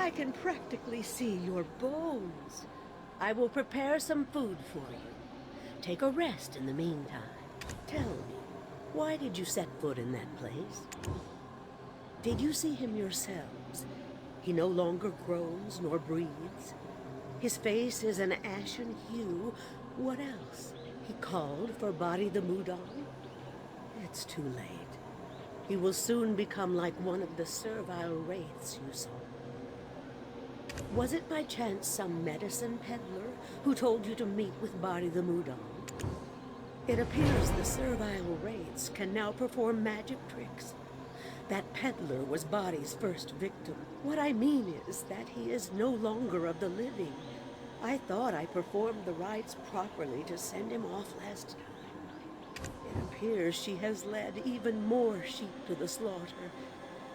I can practically see your bones. I will prepare some food for you. Take a rest in the meantime. Tell me, why did you set foot in that place? Did you see him yourselves? He no longer groans nor breathes. His face is an ashen hue. What else? He called for Bari the mudong? It's too late. He will soon become like one of the servile wraiths you saw. Was it by chance some medicine peddler who told you to meet with Bari the mudong? It appears the servile wraiths can now perform magic tricks. That peddler was Bari's first victim. What I mean is that he is no longer of the living. I thought I performed the rites properly to send him off last time. It appears she has led even more sheep to the slaughter.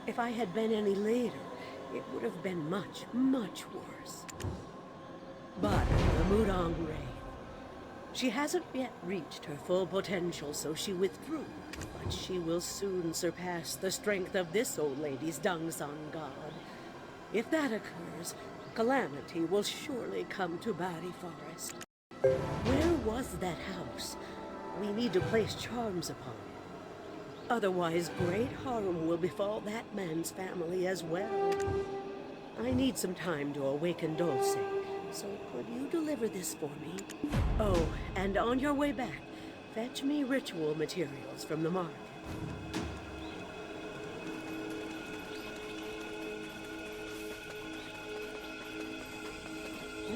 If I had been any later, it would have been much, much worse. But the mudong wraith. She hasn't yet reached her full potential, so she withdrew. But she will soon surpass the strength of this old lady's Dongsan god. If that occurs, calamity will surely come to Bari Forest. Where was that house? We need to place charms upon it. Otherwise, great harm will befall that man's family as well. I need some time to awaken Dolswe, so could you deliver this for me? Oh, and on your way back, fetch me ritual materials from the market.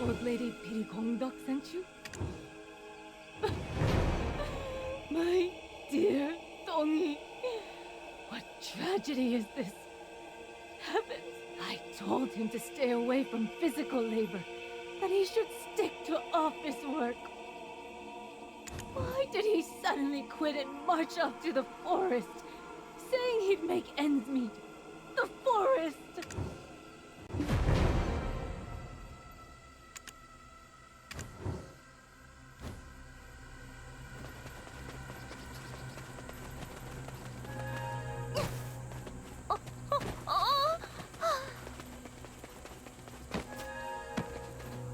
Old Lady Piri Gongdok sent you? My dear Dongi, what tragedy is this? Heavens, I told him to stay away from physical labor, that he should stick to office work. Why did he suddenly quit and march off to the forest, saying he'd make ends meet? The forest!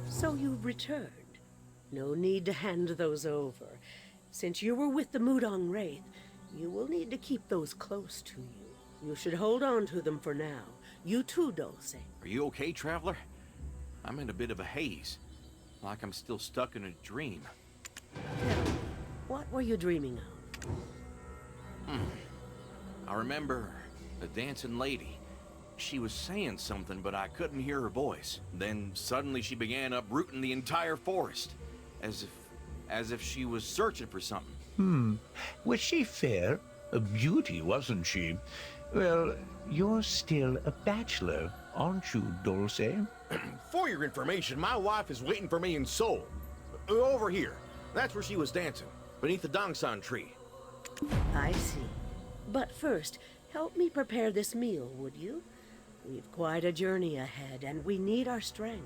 So you've returned. No need to hand those over. Since you were with the mudong wraith, you will need to keep those close to you. You should hold on to them for now. You too, Dolswe. Are you okay, traveler? I'm in a bit of a haze. Like I'm still stuck in a dream. Tell me, what were you dreaming of? I remember the dancing lady. She was saying something, but I couldn't hear her voice. Then suddenly she began uprooting the entire forest, as if she was searching for something. Was she fair? A beauty, wasn't she? Well, you're still a bachelor, aren't you, Dolswe? For your information, my wife is waiting for me in Seoul. Over here. That's where she was dancing, beneath the Dongsan tree. I see. But first, help me prepare this meal, would you? We've quite a journey ahead, and we need our strength.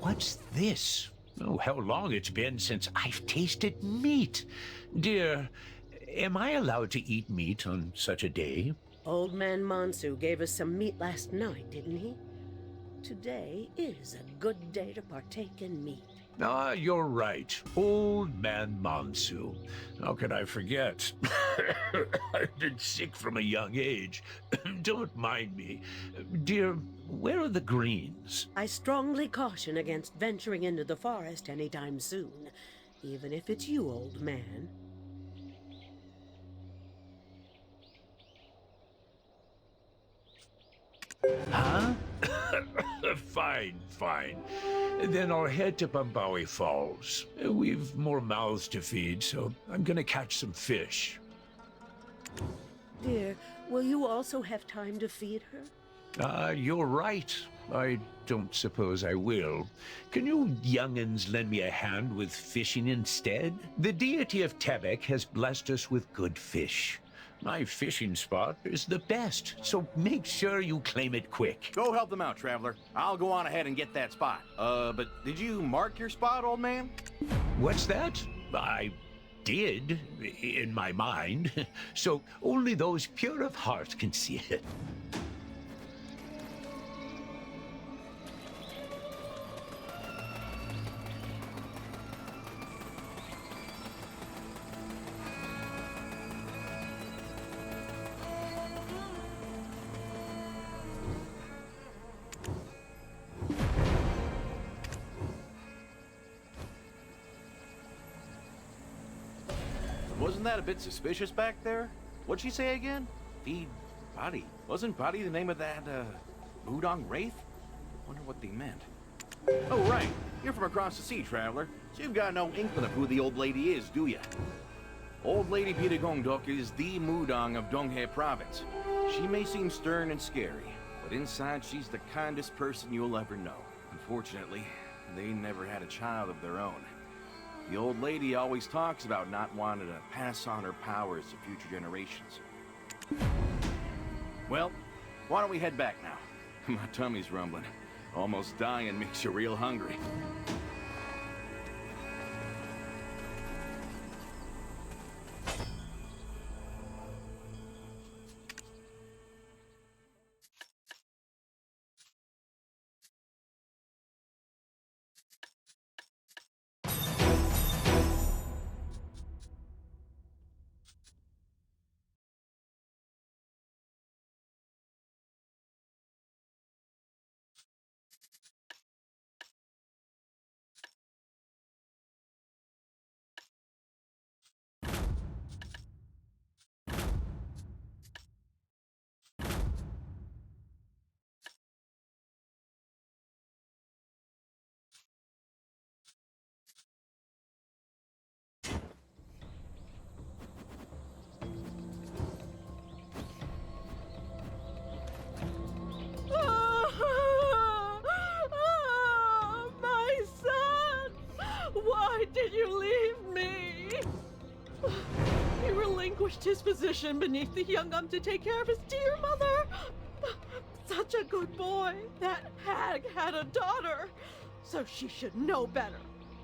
What's this? Oh, how long it's been since I've tasted meat. Dear, am I allowed to eat meat on such a day? Old Man Monsu gave us some meat last night, didn't he? Today is a good day to partake in meat. Ah, you're right. Old Man Monsu. How could I forget? I've been sick from a young age. Don't mind me. Dear, where are the greens? I strongly caution against venturing into the forest anytime soon, even if it's you, old man. Huh? Fine, fine. Then I'll head to Bambawi Falls. We've more mouths to feed, so I'm gonna catch some fish. Dear, will you also have time to feed her? You're right. I don't suppose I will. Can you young'uns lend me a hand with fishing instead? The deity of Tebek has blessed us with good fish. My fishing spot is the best, so make sure you claim it quick. Go help them out, traveler. I'll go on ahead and get that spot. But did you mark your spot, old man? What's that? I did, in my mind. So only those pure of heart can see it. Wasn't that a bit suspicious back there? What'd she say again? Feed Bari. Wasn't Bari the name of that, mudong wraith? Wonder what they meant. Oh, right. You're from across the sea, traveler. So you've got no inkling of who the old lady is, do ya? Old Lady Birigongdok is the mudong of Donghae province. She may seem stern and scary, but inside she's the kindest person you'll ever know. Unfortunately, they never had a child of their own. The old lady always talks about not wanting to pass on her powers to future generations. Well, why don't we head back now? My tummy's rumbling. Almost dying makes you real hungry. My son! Why did you leave me? He relinquished his position beneath the young to take care of his dear mother. Such a good boy. That hag had a daughter, so she should know better.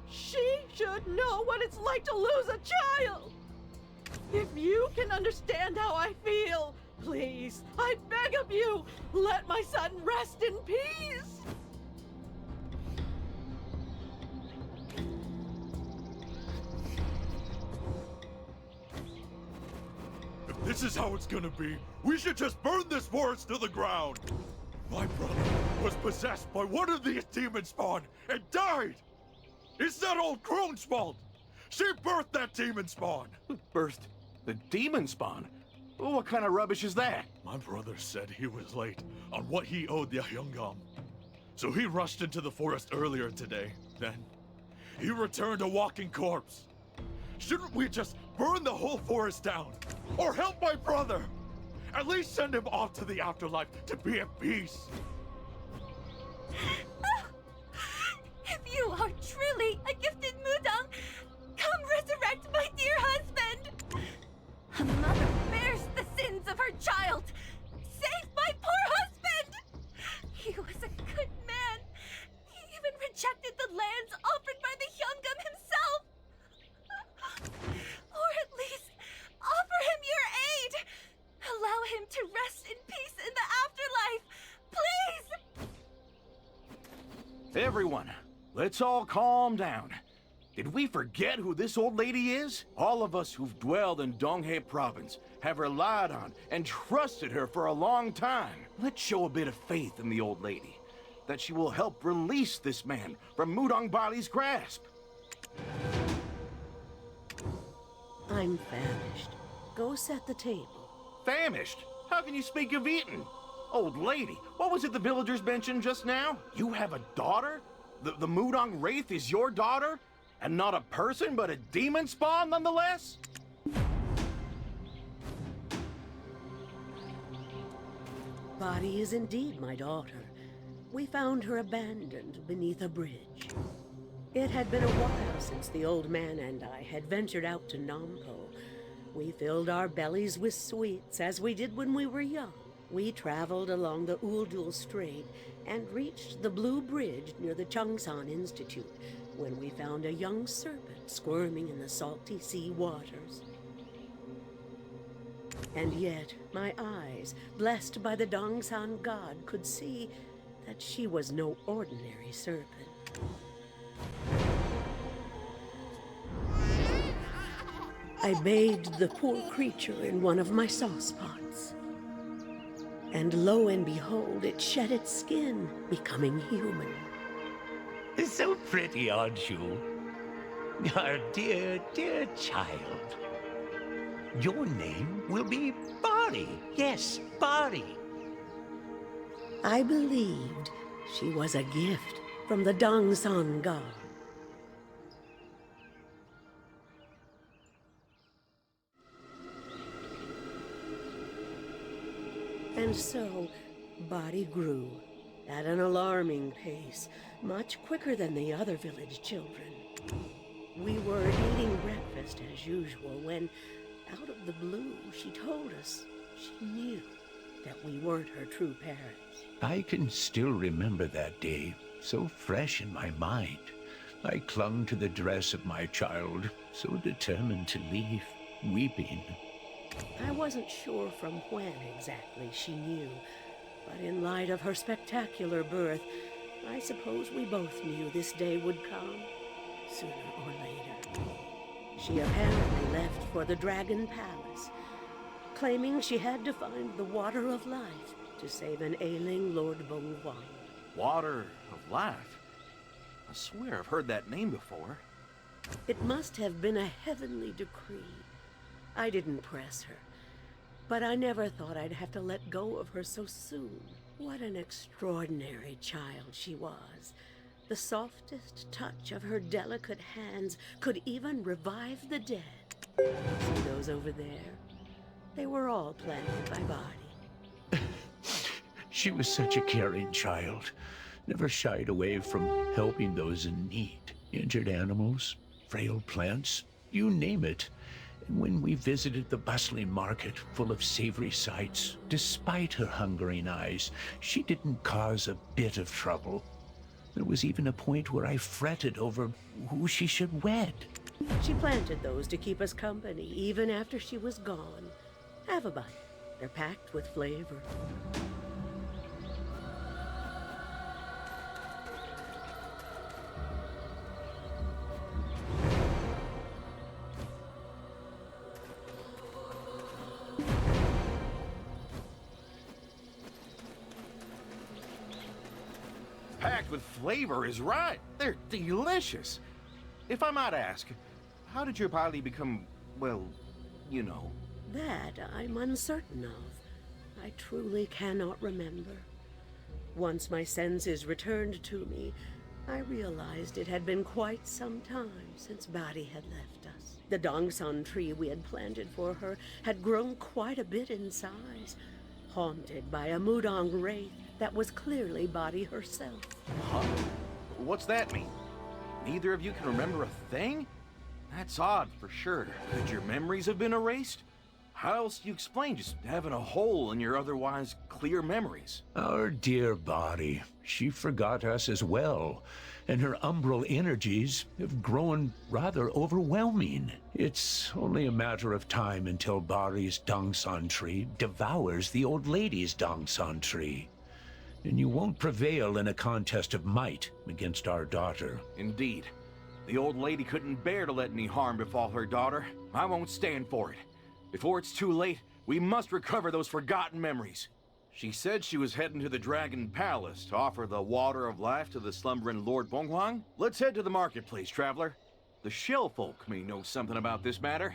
She should know what it's like to lose a child. If you can understand how I feel, please, I beg of you, let my son rest in peace. If this is how it's gonna be, we should just burn this forest to the ground! My brother was possessed by one of these demon spawn and died! It's that old crone's fault! She birthed that demon spawn! Birthed the demon spawn? What kind of rubbish is that? My brother said he was late on what he owed the Hyungam. So he rushed into the forest earlier today. Then, he returned a walking corpse. Shouldn't we just burn the whole forest down? Or help my brother? At least send him off to the afterlife to be at peace. If you are truly a gifted mudong, come resurrect my dear husband! A mother bears the sins of her child! Save my poor husband! He was a good man. He even rejected the lands offered by the Hyungam himself! Or at least, offer him your aid! Allow him to rest in peace in the afterlife! Please! Everyone, let's all calm down. Did we forget who this old lady is? All of us who've dwelled in Donghae province have relied on and trusted her for a long time. Let's show a bit of faith in the old lady, that she will help release this man from Mudong Bali's grasp. I'm famished. Go set the table. Famished? How can you speak of eating? Old lady, what was it the villagers mentioned just now? You have a daughter? The Mudong wraith is your daughter? And not a person, but a demon spawn nonetheless? Bari is indeed my daughter. We found her abandoned beneath a bridge. It had been a while since the old man and I had ventured out to Nampo. We filled our bellies with sweets, as we did when we were young. We traveled along the Uldul Strait and reached the Blue Bridge near the Changsan Institute, when we found a young serpent squirming in the salty sea waters. And yet, my eyes, blessed by the Dongsan god, could see that she was no ordinary serpent. I bathed the poor creature in one of my saucepots. And lo and behold, it shed its skin, becoming human. So pretty, aren't you? Our dear, dear child. Your name will be Bari. Yes, Bari. I believed she was a gift from the Dongsan god. And so, Bari grew at an alarming pace, much quicker than the other village children. We were eating breakfast as usual when, out of the blue, she told us she knew that we weren't her true parents. I can still remember that day, so fresh in my mind. I clung to the dress of my child, so determined to leave, weeping. I wasn't sure from when exactly she knew, but in light of her spectacular birth, I suppose we both knew this day would come, sooner or later. She apparently left for the Dragon Palace, claiming she had to find the Water of Life to save an ailing Lord Bongwan. Water of Life? I swear I've heard that name before. It must have been a heavenly decree. I didn't press her, but I never thought I'd have to let go of her so soon. What an extraordinary child she was. The softest touch of her delicate hands could even revive the dead. See those over there? They were all planted by Bari. She was such a caring child, never shied away from helping those in need. Injured animals, frail plants, you name it. And when we visited the bustling market full of savory sights, despite her hungering eyes, she didn't cause a bit of trouble. There was even a point where I fretted over who she should wed. She planted those to keep us company, even after she was gone. Have a bite. They're packed with flavor. Packed with flavor is right. They're delicious. If I might ask, how did your body become, well, you know? That I'm uncertain of. I truly cannot remember. Once my senses returned to me, I realized it had been quite some time since Bari had left us. The Dongsan tree we had planted for her had grown quite a bit in size, haunted by a mudong wraith that was clearly Bari herself. Huh? What's that mean? Neither of you can remember a thing? That's odd for sure. Could your memories have been erased? How else do you explain just having a hole in your otherwise clear memories? Our dear Bari, she forgot us as well, and her umbral energies have grown rather overwhelming. It's only a matter of time until Bari's Dongsan tree devours the old lady's Dongsan tree. And you won't prevail in a contest of might against our daughter. Indeed. The old lady couldn't bear to let any harm befall her daughter. I won't stand for it. Before it's too late, we must recover those forgotten memories. She said she was heading to the Dragon Palace to offer the water of life to the slumbering Lord Bonghwang. Let's head to the marketplace, traveler. The shell folk may know something about this matter.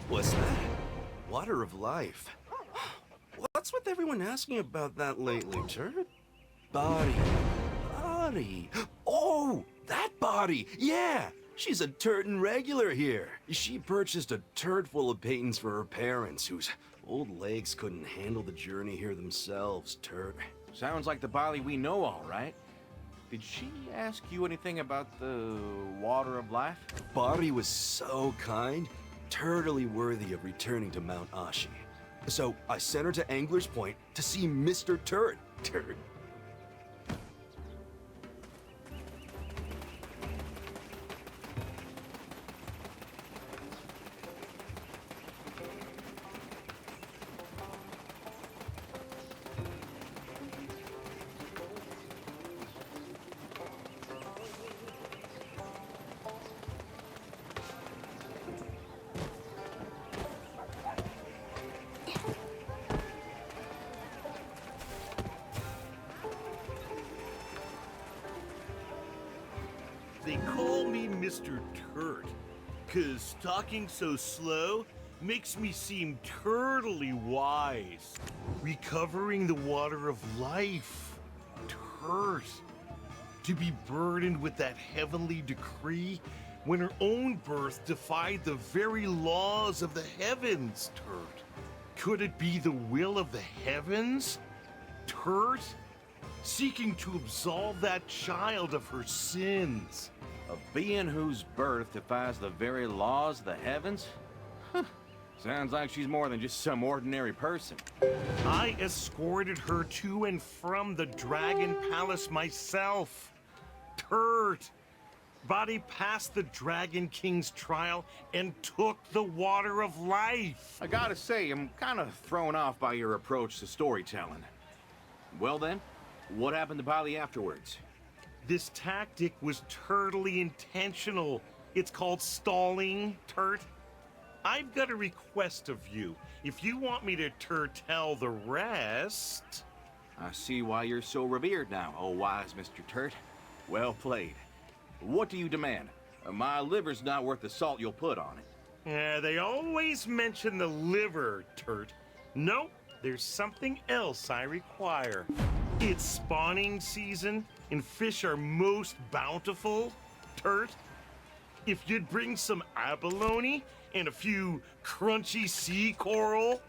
What's that? Water of life. What's with everyone asking about that lately, Turt? Bari. Bari. Oh, that Bari. Yeah, she's a Turton regular here. She purchased a Turt full of paintings for her parents, whose old legs couldn't handle the journey here themselves, Turt. Sounds like the Bali we know, all right. Did she ask you anything about the water of life? Bari was so kind, totally worthy of returning to Mount Ashi. So I sent her to Angler's Point to see Mr. Turt. Turt. They call me Mr. Turt, 'cause talking so slow makes me seem turtly wise. Recovering the water of life. Turt. To be burdened with that heavenly decree when her own birth defied the very laws of the heavens, Turt. Could it be the will of the heavens? Turt? Seeking to absolve that child of her sins. A being whose birth defies the very laws of the heavens? Huh. Sounds like she's more than just some ordinary person. I escorted her to and from the Dragon Palace myself. Turt. Bari passed the Dragon King's trial and took the water of life. I gotta say, I'm kind of thrown off by your approach to storytelling. Well then, what happened to Bali afterwards? This tactic was totally intentional. It's called stalling, Turt. I've got a request of you. If you want me to tell the rest... I see why you're so revered now, oh wise Mr. Turt. Well played. What do you demand? My liver's not worth the salt you'll put on it. Yeah, they always mention the liver, Turt. Nope, there's something else I require. It's spawning season, and fish are most bountiful, Turt. If you'd bring some abalone and a few crunchy sea coral...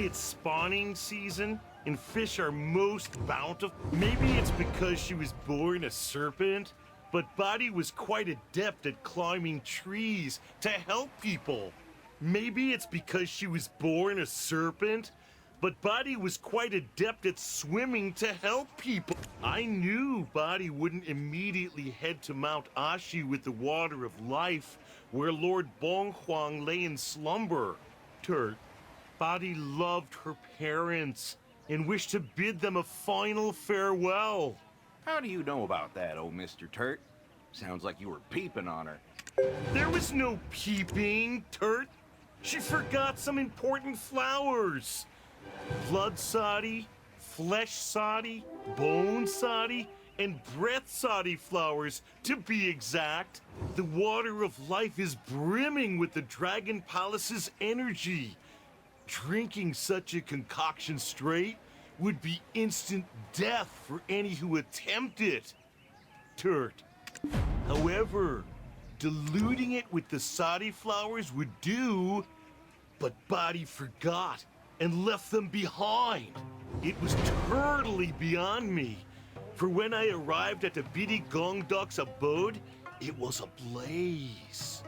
it's spawning season and fish are most bountiful. Maybe it's because she was born a serpent, but Bari was quite adept at climbing trees to help people. Maybe it's because she was born a serpent, but Bari was quite adept at swimming to help people. I knew Bari wouldn't immediately head to Mount Ashi with the water of life, where Lord Bonghuang lay in slumber. Turt, Bari loved her parents and wished to bid them a final farewell. How do you know about that, old Mr. Turt? Sounds like you were peeping on her. There was no peeping, Turt. She forgot some important flowers. Blood sadi, flesh sadi, bone sadi, and breath sadi flowers, to be exact. The water of life is brimming with the Dragon Palace's energy. Drinking such a concoction straight would be instant death for any who attempt it. Turt. However, diluting it with the sadi flowers would do, but Bari forgot and left them behind. It was totally beyond me, for when I arrived at the Bidi Gongdok's abode, it was ablaze.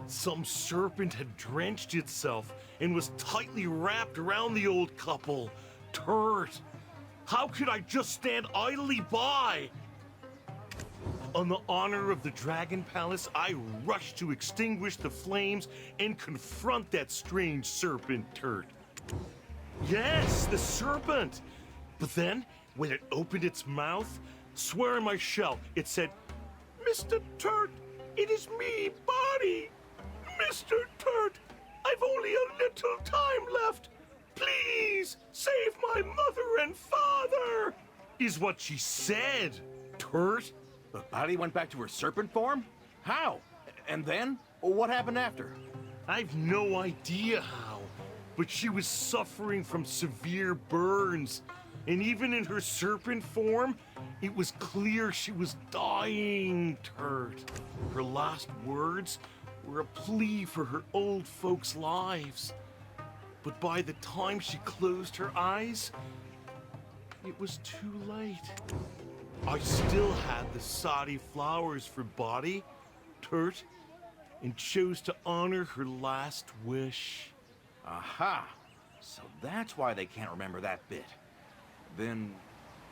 Some serpent had drenched itself and was tightly wrapped around the old couple. Turt, how could I just stand idly by? On the honor of the Dragon Palace, I rushed to extinguish the flames and confront that strange serpent, Turt. Yes, the serpent! But then, when it opened its mouth, swear on my shell, it said, "Mr. Turt, it is me, Bari. Mr. Turt, I've only a little time left. Please, save my mother and father," is what she said, Turt. But Bari went back to her serpent form? How? And then? What happened after? I've no idea how, but she was suffering from severe burns, and even in her serpent form, it was clear she was dying, Turt. Her last words were a plea for her old folks' lives. But by the time she closed her eyes, it was too late. I still had the sadi flowers for Bari, Turt, and chose to honor her last wish. Aha! So that's why they can't remember that bit. Then,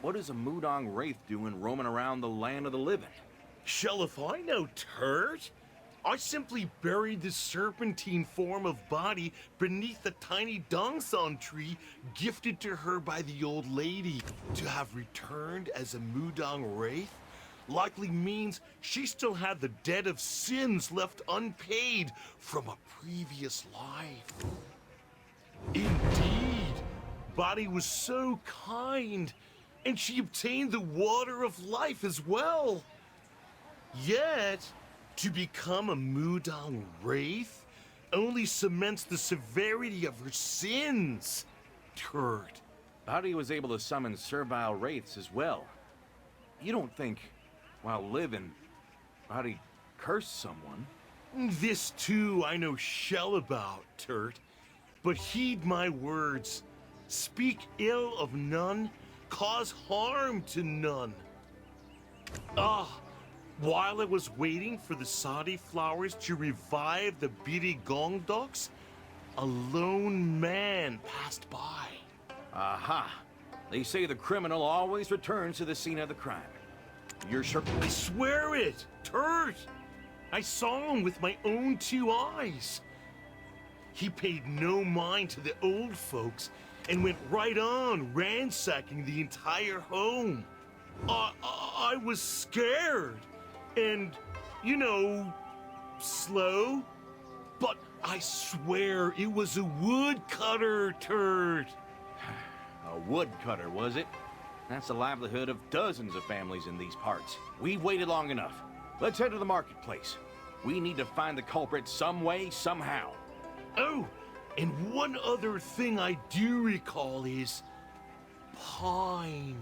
what is a mudong wraith doing roaming around the land of the living? Shall if I know, Turt? I simply buried the serpentine form of Bari beneath the tiny dongsan tree gifted to her by the old lady. To have returned as a mudong wraith likely means she still had the debt of sins left unpaid from a previous life. Indeed, Bari was so kind, and she obtained the water of life as well. Yet, to become a mudong wraith only cements the severity of her sins, Turt. Bari was able to summon servile wraiths as well. You don't think, while living, Bari cursed someone? This too I know shell about, Turt. But heed my words. Speak ill of none, cause harm to none. While I was waiting for the sadi flowers to revive the Bidi Gongdoks, a lone man passed by. Aha! They say the criminal always returns to the scene of the crime. You're sure? I swear it, Turt! I saw him with my own 2 eyes. He paid no mind to the old folks and went right on ransacking the entire home. I was scared. And, you know, slow. But I swear it was a woodcutter, Turt. A woodcutter, was it? That's the livelihood of dozens of families in these parts. We've waited long enough. Let's head to the marketplace. We need to find the culprit some way, somehow. Oh, and one other thing I do recall is pine.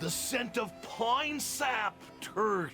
The scent of pine sap, Turt.